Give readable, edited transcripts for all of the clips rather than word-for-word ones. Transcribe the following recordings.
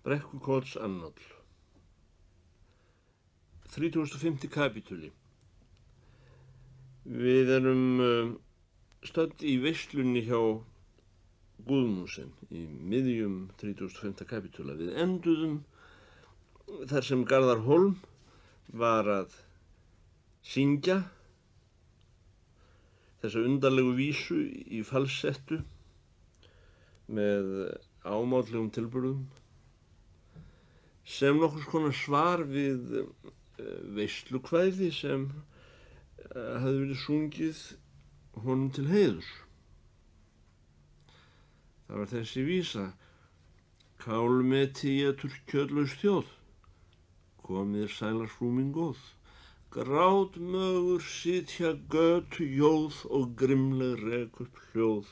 Brekkukots annál. 35. kapítuli. Við erum stödd í veislunni hjá Guðmundsen í miðjum 35. kapítula. Við enduðum þar sem Garðar Hólm var að syngja þessa undarlegu vísu í falsettu með ámátlegum tilburðum sem nokkurs konar svar við veislukvæði sem hafði verið sungið honum til heiðurs. Það var þessi vísa: Kálmeti étur kjötlaus þjóð, komið sælar frú mín góð, grátmögur sitja götu jóð og grimleg rek upp hljóð,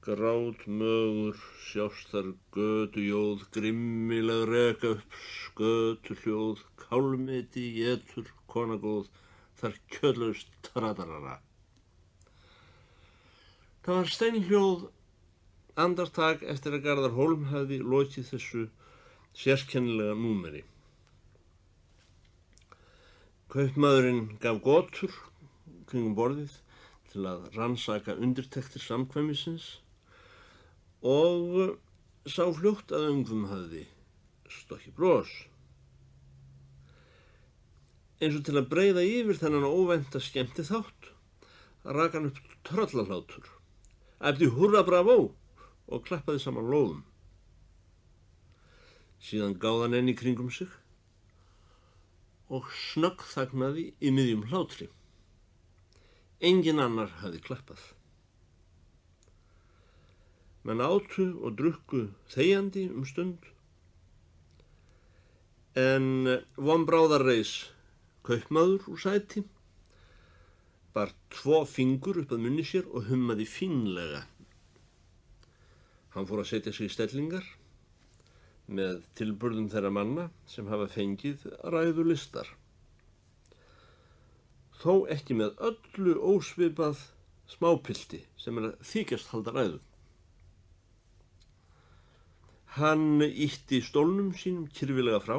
grátmögur sjást þar götu jóð, grimmileg reka upp skötu hljóð, kálmeti étur kona góð, þar kjötlaust tradarara. Það var steinhljóð andartak eftir að Garðar Hólm hafði lokið þessu sérkennilega númeri. Kaupmaðurinn gaf gotur kringum borðið til að rannsaka undirtektir samkvæmisins og sá fljótt að öngum hafði stokkið bros. Eins og til að breiða yfir þennan óvænta skemmtiþátt rak hann upp tröllalhátur, æpti hurra bravo og klappaði saman lóðum. Síðan gáði hann enn í kringum sig og snöggþagnaði í miðjum hlátri. Enginn annar hafði klappað. Menn átu og drukku þegjandi stund, en von bráðar reis kaupmaður úr sæti, bar 2 fingur upp að munni sér og hummaði fínlega. Hann fór að setja sig í stellingar með tilburðum þeirra manna sem hafa fengið ræðulistar, þó ekki með öllu ósvipað smápilti sem að þykjast halda ræðu. Hann ýtti stólnum sínum kyrfilega frá,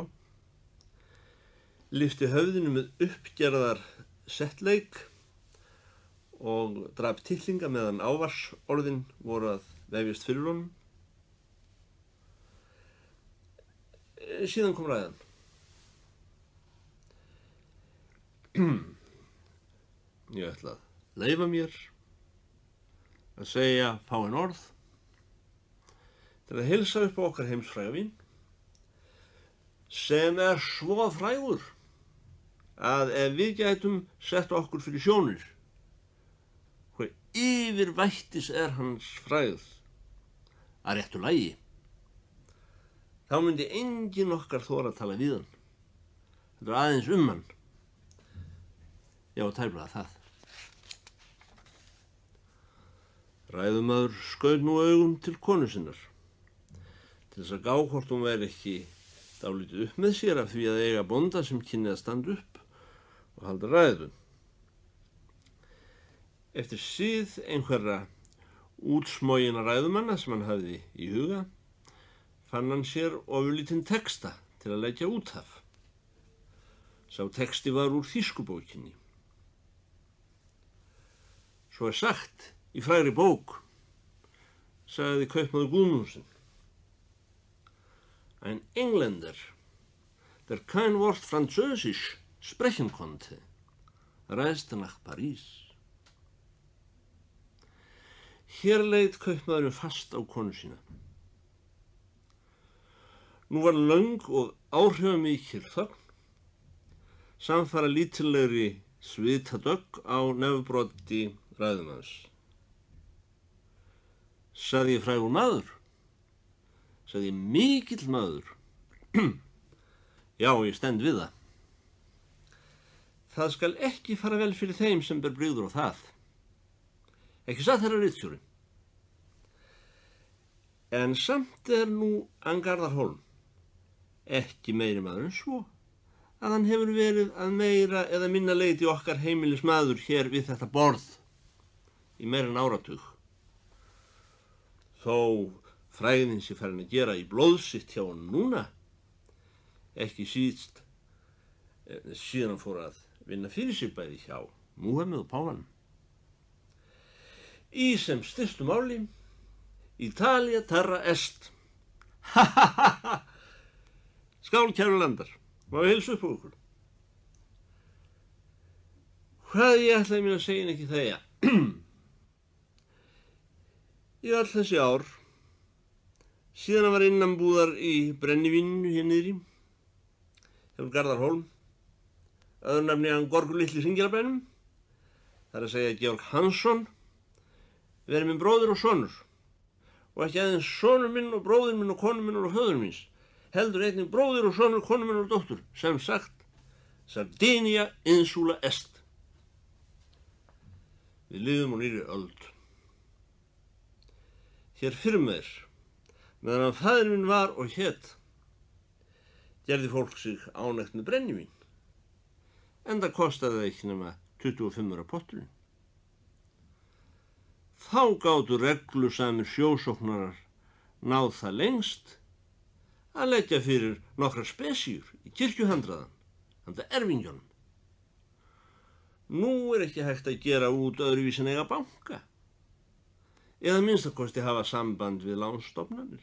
lyfti höfðinu með uppgerðar settleik og drap titlinga meðan ávarsorðin voru að vefjast fyrir honum. Síðan kom ræðan. Ég ætla að leyfa mér að segja fáein orð til að heilsa upp á okkar heimsfræga vín, sem svo frægur að ef við gætum sett okkur fyrir sjónir hver yfirvættis hans frægð að réttu lagi, þá myndi enginn okkar þora að tala við hann. Þetta aðeins hann. Já, tæplega það. Ræðumaður skaut nú augum til konu sinnar, til þess að gá hvort hún væri ekki dálítið upp með sér af því að eiga bónda sem kynni að standa upp og halda ræðu. Eftir sið einhverra útsmogina ræðumanna sem hann hafði í huga, fann hann sér ofurlítinn texta til að leggja út af. Sá texti var úr þýskubókinni. Svo sagt í frægri bók, sagði kaupmaður Guðmundsen: Ein Engländer, der kein Wort Französisch sprechen konnte, reiste nach Paris. Hér leit kaupmaðurinn fast á konu sína. Nú var löng og áhrifamikil þögn, samfara lítillegri svitadögg á nefbroddi ræðumanns. Sagði ég frægur maður? Sagði ég mikill maður? Já, ég stend við það. Það skal ekki fara vel fyrir þeim sem ber brigður á það. Ekki satt herra ritstjóri. En samt nú Garðar Hólm ekki meiri maður en svo að hann hefur verið að meira eða minna leyti okkar heimilismaður hér við þetta borð í meira en áratug. Þó fræðin sé farin að gera í blóð sitt hjá hann núna, ekki síðst síðan hann fór að vinna fyrir sig bæði hjá Múhameð og páfanum. Í sem stystu máli, Italia terra est. Ha ha ha ha! Skál, kæru landar, má ég heilsa upp á ykkur. Hvað ég ætlaði mér að segja en ekki þegja? Í all þessi ár, síðan hann var innanbúðar í brennivíninu hér niðri, hefur Garðar Hólm, öðru nafni hann Gorgur litli Hringjarabænum, það er að segja Georg Hansson, verið minn bróðir og sonur, og ekki aðeins sonur minn og bróðir minn og konur minn og föður míns, heldur einnig bróðir og sonur, konur minn og dóttur, sem sagt, Sardinia insula est. Við lifum á nýrri öld. Hér fyrir mér, meðan að faðir minn var og hét, gerði fólk sig ánægt með brennivín, enda kostaði það ekki nema 25 potturinn. Þá gátu reglusamir sjósóknarar náð það lengst að leggja fyrir nokkrar spesíur í kirkjuhandraðan, handa erfingjónum. Nú er ekki hægt að gera út öðruvísi en eiga banka, eða minnstakosti hafa samband við lánstofnanir.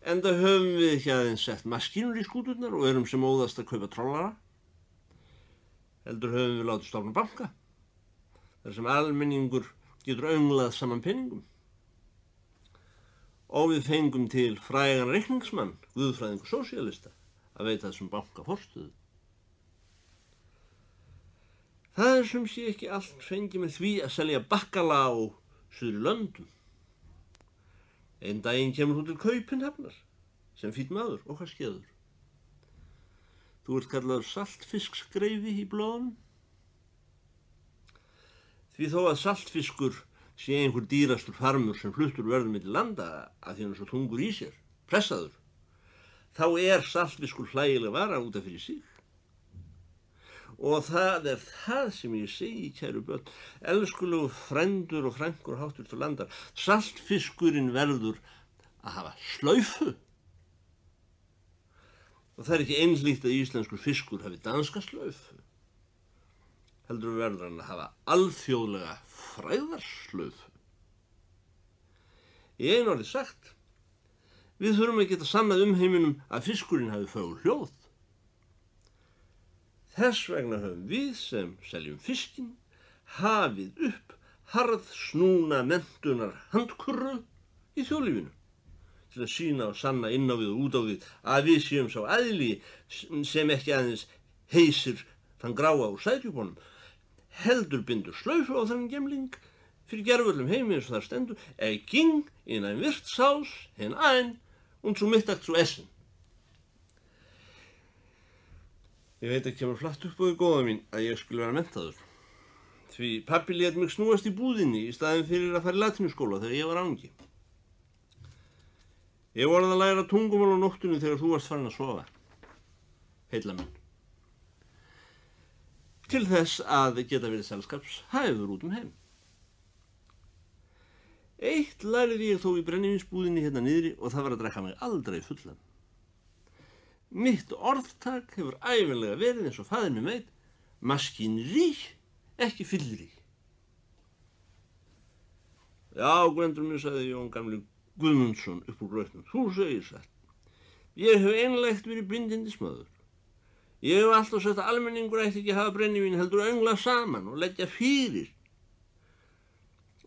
Enda höfum við ekki aðeins sett maskínur í skúturnar og erum sem óðast að kaupa trollara, heldur höfum við látið stofna banka, þar sem almenningur getur önglað saman peningum. Og við fengum til frægan reikningsmann, guðfræðingur sósíalista, að veita þessum banka forstöðu. Það er sem sé ekki allt fengið með því að selja bakkala á suðri löndum. Einn daginn kemur þú til Kaupinhafnar, sem fínn maður og hvað skeður. Þú ert kallaður saltfisksgreifi í blóðunum. Því þó að saltfiskur sé einhver dýrastur farmur sem fluttur verður milli landa að því hann er svo þungur í sér, pressaður, þá er saltfiskur hlægileg vara út af fyrir sig. Og það er það sem ég segi, kæru börn, elskulegu frændur og frænkur háttvirtur landar, saltfiskurinn verður að hafa slaufu. Og það er ekki einhlítt að íslenskur fiskur hafi danska slaufu. Heldur verður hann að hafa alþjóðlega fræðarslaufu. Í einu orði sagt, við þurfum að geta sannað heiminum að fiskurinn hafi fögur hljóð. Þess vegna höfum við sem seljum fiskinn hafið upp harðsnúna menntunar handkurru í þjóðlífinu til að sýna og sanna inn á við og út á við að við séum sá aðili sem ekki aðeins heysir þann gráa úr sæðjúbónum, heldur bindur slaufu á þann gemling fyrir gerfullum heimi eins og þar stendur ging in ein Wirtshaus hinein und zu Mittag zu essen. Ég veit að kemur flatt upp á því góða mín að ég skulle vera menntaður. Því pabbi lét mig snúast í búðinni í staðinn fyrir að fara í latínuskóla þegar ég var angi. Ég vorði að læra tungumál á nóttunni þegar þú varst farin að sofa. Heilla minn. Til þess að geta verið selskapshæfur út heim. Eitt lærði ég þó í brennivínsbúðinni hérna niðri og það var að drekka mig aldrei fullan. Mitt orðtak hefur ævinlega verið eins og faðir minn veit, maskinrí, ekki fyllirí. Já, Gvendur minn, sagði Jón gamli Guðmundsson upp úr grautnum, þú segir satt. Ég hef einlægt verið bindindismaður. Ég hef alltaf sagt að almenningur ætti ekki að hafa brennivín heldur öngla saman og leggja fyrir.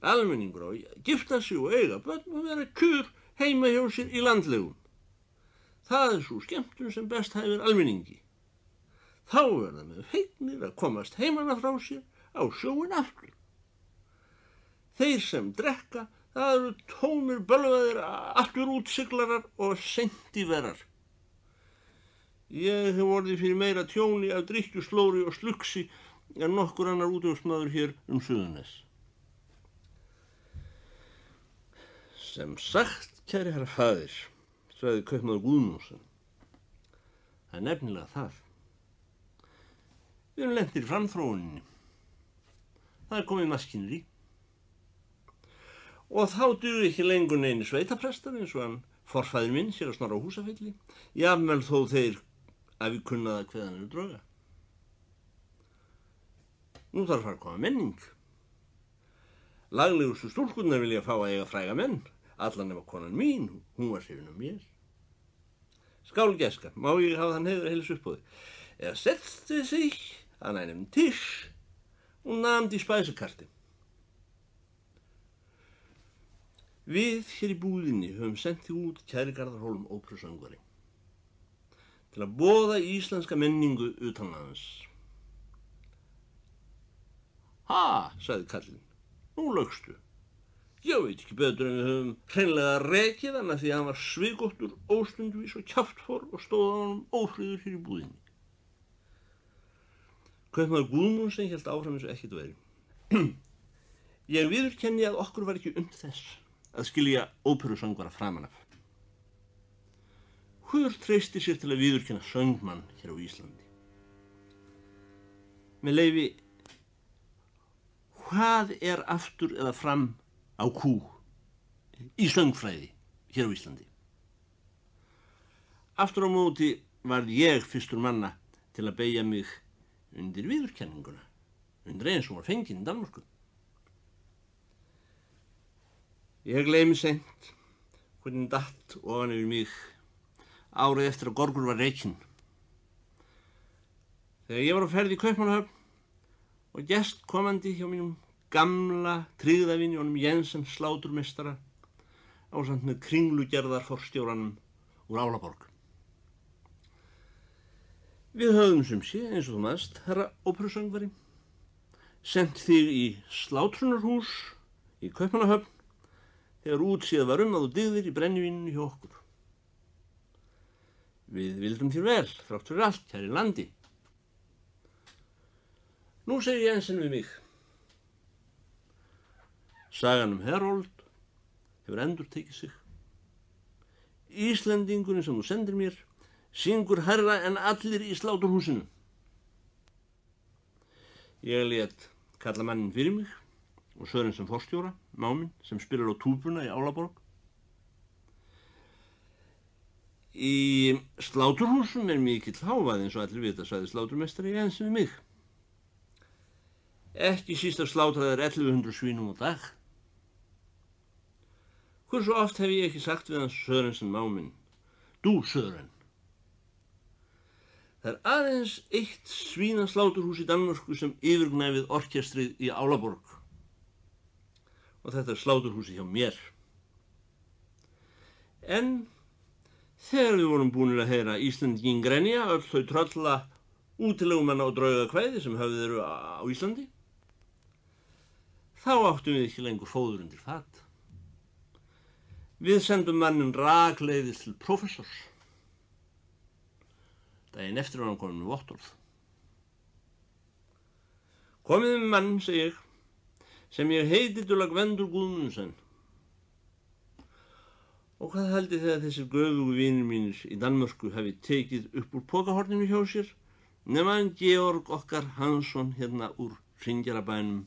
Almenningur á að gifta sig og eiga börn og vera kjur heima hjá sér í landlegum. Það er svo skemmtun sem best hæfir almenningi. Þá verða með feignir að komast heimanna frá sér á sjóin aftur. Þeir sem drekka, það eru tómir bölvaðir aftur útsiglarar og sentiverar. Ég hef orðið fyrir meira tjóni af drykkjuslóri og slugsi en nokkur annar útvegsmaður hér Suðurnes. Sem sagt, kæri herra faðir, sagði kaupmaður Guðmundsson. Það er nefnilega það. Við erum lentir í framþróuninni. Það er komið maskineri. Og þá dugur ekki lengur neini sveitaprestar eins og hann Forfaðir minn sér að Snorra á Húsafelli, jafnvel þó þeir að við kunnaða hveðan eru drauga. Nú þarf að koma menning. Laglegustu stúlkurnar vilja fá að eiga fræga menn, allan nema konan mín, hún var hrifin af mér. Skál gæska, má ég hafa þann heiður að heilsa upp á þig? Setzte sich an einem Tisch und nahm die Speisekarte. Við hér í búðinni höfum sendt þig út Kæri Garðar Hólm óperusöngvari til að boða íslenska menningu utanlands. Ha, sagði kallinn, nú lögstu. Ég veit ekki betur en við höfum hreinlega rekið hann af því að hann var sviðgóttur, óstundvís og kjaftfor og stóð á honum ófriður hér í búðinni. Kaupmaður Guðmundsson hélt áfram eins og ekkert væri. Ég viðurkenni að okkur var ekki þess að skilja óperusöngvara framan af. Hver treysti sér til að viðurkenna söngmann hér á Íslandi? Með leyfi, hvað er aftur eða fram á kú í söngfræði hér á Íslandi? Aftur á móti varð ég fyrstur manna til að beygja mig undir viðurkenninguna, undir eins og var fenginn í Danmörku. Ég gleymi seint hvernig datt ofan yfir mig árið eftir að Gorgur var rekinn. Þegar ég var á ferð í Kaupmannahöfn og gestkomandi hjá mínum gamla tryggðavini honum Jensen sláturmeistara ásamt með kringlugerðar forstjóranum úr Álaborg. Við höfðum sem sé, eins og þú maðst, herra óperusöngvari, sent þig í slátrunarhús í Kaupmannahöfn þegar útséð var að þú dygðir í brennivíninu hjá okkur. Við vildum þér vel, þrátt fyrir allt, hér í landi. Nú segir Jensen við mig. Sagan Herold hefur endurtekið sig. Íslendingurinn sem þú sendir mér syngur hærra en allir í sláturhúsinu. Ég lét kalla mannin fyrir mig og Sören sem forstjóra, máminn sem spilar á túbuna í Álaborg. Í sláturhúsum mikill hávaði eins og allir vita, sagði sláturmeistari Jensen við mig. Ekki síst að slátraðir 1100 svínum á dag. Hversu oft hef ég ekki sagt við hans Sörensen máminn, þú Sören. Það er aðeins eitt svínasláturhús í Danmörku sem yfirgnæfið orkestrið í Álaborg. Og þetta er sláturhúsi hjá mér. En þegar við vorum búinir að heyra Íslendingin grenja öll þau trölla útilegumanna og draugakvæði sem höfðið eru á Íslandi, þá áttum við ekki lengur fóður undir fat. Við sendum mannin rakleiðis til prófessors. Daginn eftir var hann komin með vottorð. Komið með mann, segi ég, sem ég heiti Dula Gvendur Guðmundsen. Og hvað haldið þið að þessir göfugu vinir mínir í Danmörku hafi tekið upp úr pokahorninu hjá sér, nema hann Georg okkar Hansson hérna úr Hringjarabænum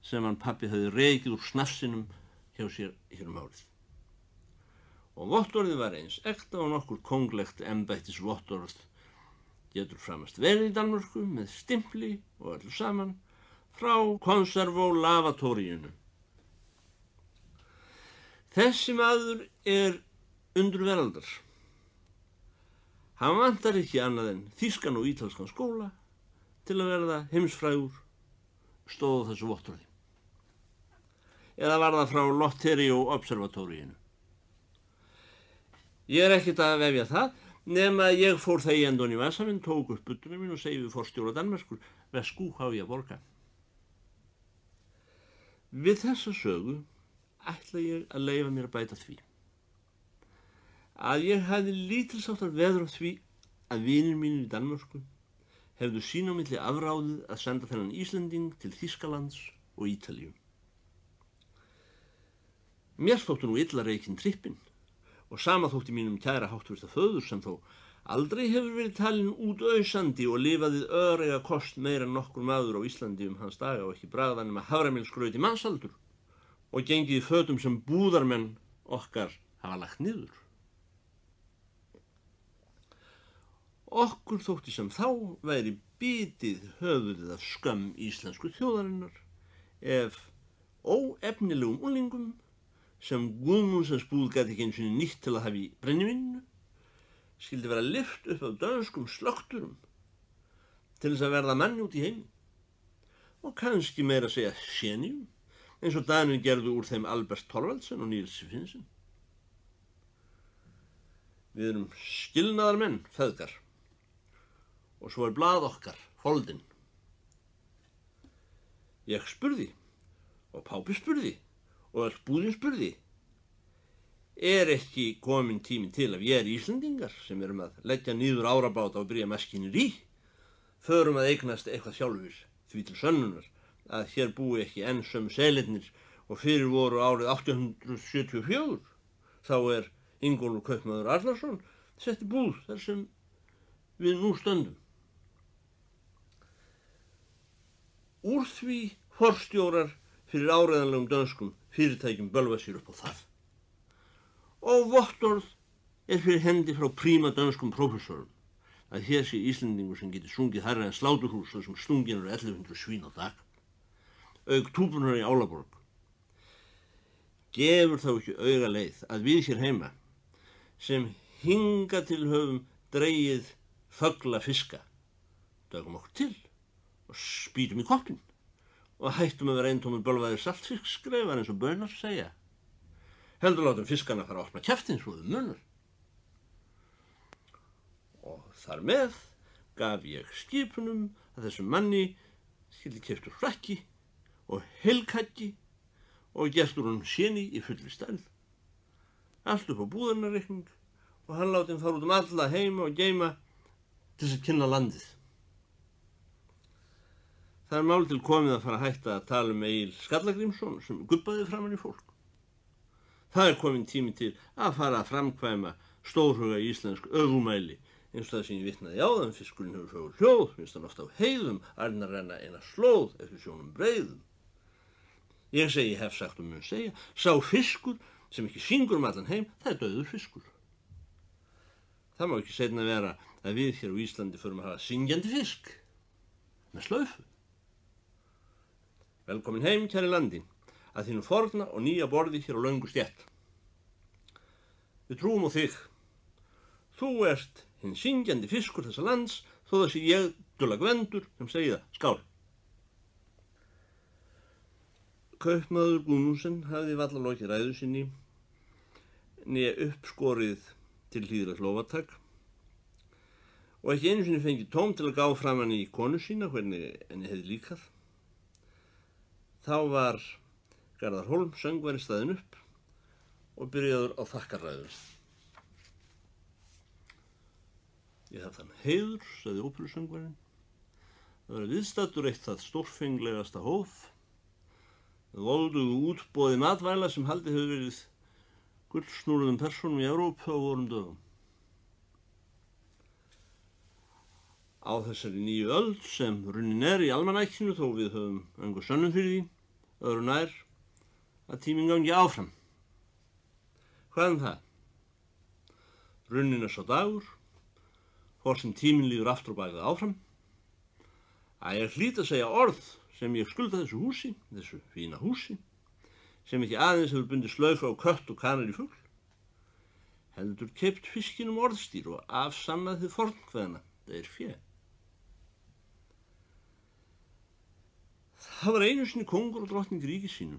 sem hann pabbi hafði rekið úr snafsinum hjá sér hér árið. Og vottorðið var eins ekta og nokkur konglegt embættis vottorð getur framast verið í Danmörku með stimpli og öllu saman frá konservólavatóríunu. Þessi maður er undurveraldar. Hann vantar ekki annað en þýskan og ítalskan skóla til að verða heimsfrægur, stóð þessu vottorði. Eða var það frá Lotterio observatóríinu. Ég er ekkert að vefja það, nema ég fór þegjandun í vasaminn, tók upp budduna mín og segi við forstjóra Danmerkur, vesku há ég að borga. Við þessa sögu ætla ég að leyfa mér að bæta því að ég hafði lítilsáttar veður af því að vinir mínir í Danmörku hefðu sín á milli afráðið að senda þennan Íslending til Þýskalands og Ítalíu. Mér þóttu nú illa reikinn trippinn og sama þótti mínum kæra háttvirta föður sem þó aldrei hefur verið talinn útausandi og lifaðið öreiga kost meira en nokkur maður á Íslandi hans daga og ekki bragðan með haframjólsgraut í mannsaldur og gengið í fötum sem búðarmenn okkar hafa lagt niður. Okkur þótti sem þá væri bitið höfuðið af skömm íslensku þjóðarinnar ef óefnilegum unglingum sem Guðmundsens búð gæti ekki einu sinni nýtt til að hafa í brennivínu skyldi vera lyft upp af dönskum slökturum til þess að verða manni út í heimi og kannski meira að segja séníum eins og Danir gerðu úr þeim Albert Thorvaldsen og Niels Finsen. Við erum skilnaðarmenn, feðgar, og svo blað okkar, foldinn. Ég spurði, og pápi spurði, og öll búðin spurði, ekki komin tíminn til að við Íslendingar sem erum að leggja niður árabáta og byrja maskinir í, förum að eignast eitthvað sjálfur því til sönnunar að hér búi ekki enn sömu selirnir og fyrir voru árið 1874. Þá Ingólfur kaupmaður Arnarsson setti búð þar sem við nú stöndum. Úr því forstjórar fyrir áreiðanlegum dönskum fyrirtækjum bölva sér upp á það. Og vottorð fyrir hendi frá príma dönskum prófessorum að hér sé Íslendingur sem geti sungið hærra en sláturhús þar sem stungin eru 1100 svín á dag. Auk túpunar í Álaborg. Gefur þá ekki auga leið að við hér heima sem hinga til höfum dregið þögla fiska, dögum okkur til og spýtum í koppinn og hættum að vera eintómur bölvaðir saltfiskskreifar eins og bönar segja. Heldur látum fiskana fara að opna kjaftinn svo þau munar. Og þar með gaf ég skipunum að þessum manni skyldi keyptur frakki og helkaggi og gert úr honum séni í fullri stærð. Allt upp á búðarnareikning og hann láti hann fara út alla heima og geima til þess að kynna landið. Það mál til komið að fara að hætta að tala Egil Skallagrímsson sem gubbaði framan í fólk. Það komin tími til að fara að framkvæma stórhuga íslensk öfumæli eins og það sem ég vitnaði áðan, fiskurinn hefur fögur hljóð, finnst hann oft á heiðum, ærnar renna eina slóð eftir sjónum breiðum. Ég segi, hef sagt og mun segja, sá fiskur sem ekki syngur allan heim, það dauður fiskur. Það má ekki seinna vera að við hér á Íslandi förum að hafa syngjandi fisk með slaufu. Velkomin heim, kæri landi, að þínu forna og nýja borði hér á löngu stétt. Við trúum á þig. Þú hinn syngjandi fiskur þessa lands, þó það sé ég, Dulla Gvendur, sem segi það, skál. Kaupmaður Guðmundsen hafði varla lokið ræðu sinni, né uppskorið til hlýðra lófatak, og ekki einu sinni fengið tóm til að gá framan í konu sína, hvernig henni hefði líkað. Þá var Garðar Hólm söngvari staðinn upp og byrjaður á þakkarræður. Ég hef þann heiður, sagði óperusöngvarinn, að vera viðstaddur eitt það stórfenglegasta hóf, með voldugu útboði matvæla sem haldið hefur verið gullsnúruðum persónum í Evrópu á vorum dögum. Á þessari nýju öld sem runnin í almanækinu, þó við höfum engu sönnum fyrir því, öðru nær að tíminn gangi áfram. Hvað það? Runnin sá dagur, hvort sem tíminn líður aftur og bakið áfram, að ég hlýt að segja orð sem ég skulda þessu húsi, þessu fína húsi, sem ekki aðeins hefur bundið slaufu á kött og kanar í fugl, heldur keypt fiskinum orðstýr og afsannað þið fornkveðna, það fjö. Það var einu sinni kongur og drottning ríki sínu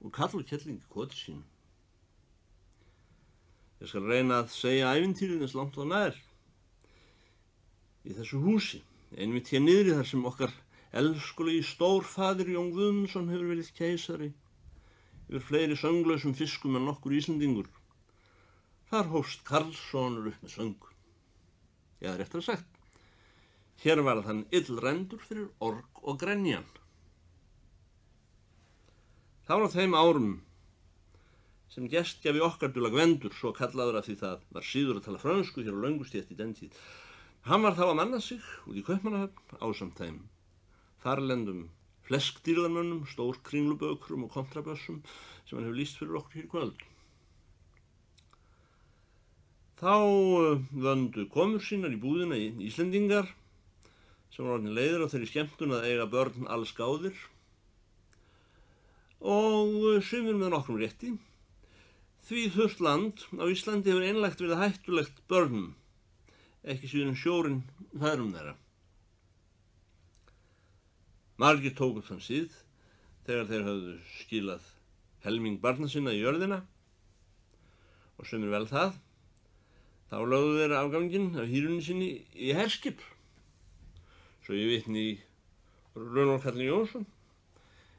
og kall og kelling í koti sínu. Ég skal reyna að segja ævintýrið eins langt og nær. Í þessu húsi, einmitt hér niðri þar sem okkar elskulegi stórfaðir Jón Guðmundsson hefur verið keisari yfir fleiri sönglausum fiskum en nokkur Íslendingur. Þar hófst Karlssonur upp með söng. Eða réttar sagt, hér var hann illrendur fyrir org og grenjan. Þá á þeim árum sem gestgjafi okkar Dulla Gvendur, svo kallaður af því það var síður að tala frönsku hér á löngustétt í den tíð. Hann var þá að manna sig út í Kaupmannahöfn ásamt þeim þarlendum fleskdýrðarmönnum, stórkringlubökrum og kontrabössum sem hann hefur lýst fyrir okkur hér í kvöld. Þá vöndu komur sínar í búðina í Íslendingar sem var orðin leiðir á þeirri skemmtun að eiga börn alls gáðir og sumir með nokkrum rétti. Því þurrt land á Íslandi hefur einlægt verið hættulegt börnum, ekki síðan sjórinn feðrum þeirra. Margir tóku upp þann síð þegar þeir höfðu skilað helming barna sinna í jörðina og sumir vel það. Þá lögðu þeir afganginn af hýrunni sinni í herskip. Svo ég vitni í Runólf Karl Jónsson,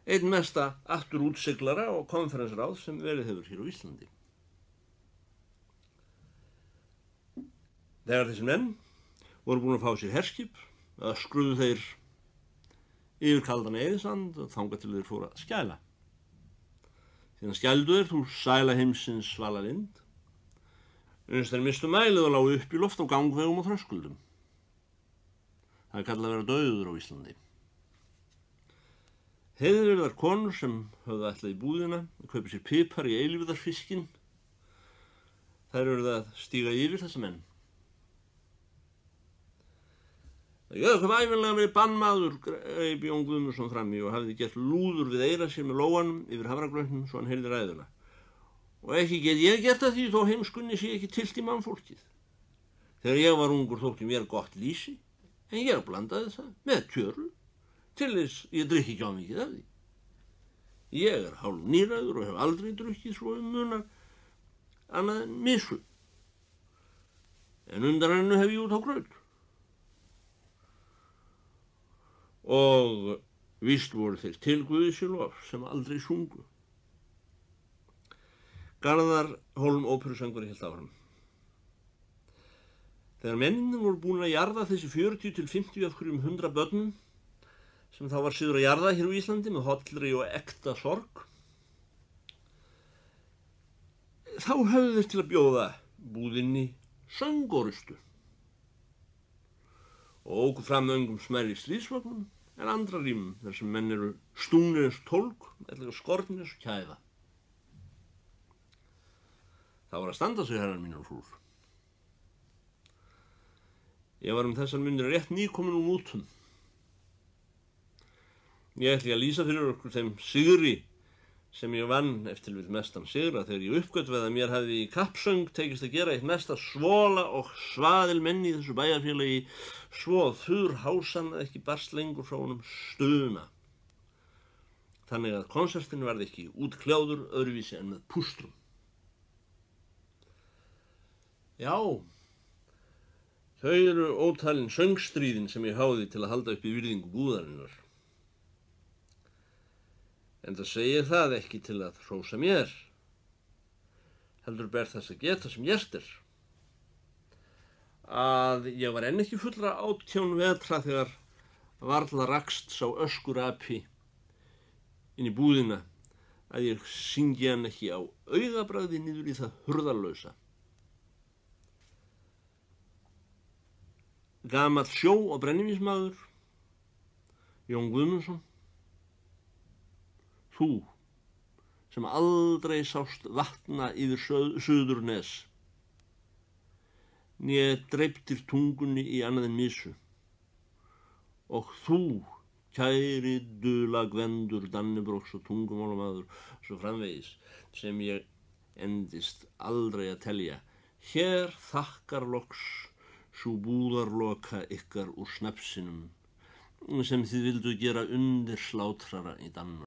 einn mesta aftur útsiglara og konferensráð sem verið hefur hér á Íslandi. Þegar þessi menn voru búin að fá sér herskip, öskruðu þeir yfir kaldan Eiðsand og þangað til þeir fóru að skæla. Síðan skældu þeir þú sæla heimsins svala vind, uns þeir mistu mælið og lágu upp í loft á gangvegum og þröskuldum. Það er kallað að vera dauður á Íslandi. Heiðvirðar konur sem höfðu ætlað í búðina að kaupa sér pipar í eilífðarfiskinn, þær eruð að stíga yfir þessa menn. Það hefði hvað æfinlega verið bannmaður, greip Jón Guðmundsson fram í og hafði gert lúður við eyra sér með lóanum yfir hafragrautnum svo hann heyrði ræðuna. Og ekki get ég gert að því þó heimskunni sé ekki tilt í mannfólkið. Þegar ég var ungur þótti mér gott lýsi, en ég blandaði það með kjöru til þess ég drykki ekki á mikið af því. Ég er hálf nýræður og hef aldrei drukkið svo munar annað en misu. En undan hennu hef ég út á graut. Og víst voru þeir til Guði sé lof sem aldrei sungu. Garðar Hólm óperusöngvari hélt áfram. Þegar menninir voru búin að jarða þessi 40 til 50 af hverjum 100 börnum sem þá var siður að jarða hér á Íslandi með hollri og ekta sorg, þá höfðu þeir til að bjóða búðinni söngorrustu og óku fram öngum smærri stríðsvögnum en andra rýmum þar sem menn eru stúnir eins tólk eða skornir eins kæða. Það var að standa sig herrar mínir og frúr. Ég var þessar mundir rétt nýkomin úr mútum. Ég ætli að lýsa fyrir okkur þeim sigri sem ég vann eftir við mestan sigra þegar ég uppgötvaði að mér hafði í kappsöng tekist að gera eitt mesta svola og svaðil menn í þessu bæjarfélagi svo þurr hásan að ekki barst lengur frá honum stuna. Þannig að konsertin varð ekki útkljáður öðruvísi en með pústrum. Já, þau eru ótalin söngstríðin sem ég háði til að halda upp í virðingu búðarinnar. En það segir það ekki til að hrósa mér, heldur ber þess að geta sem gert er, að ég var enn ekki fullra 18 vetra þegar varla rakst sá öskurapi inn í búðina að ég syngi hann ekki á augabragði niður í það hurðarlausa. Gamall sjó- og brennivínsmaður, Jón Guðmundsson, þú sem aldrei sást vatna yfir Suðurnes, né dreiftir tungunni í annað en misu, og þú, kæri dula Gvendur Dannebrogs og tungumálamaður, svo framvegis, sem ég endist aldrei að telja, hér þakkar loks sú búðarloka ykkar úr snapsinum, sem þið vildu gera undir slátrara í Danmörku.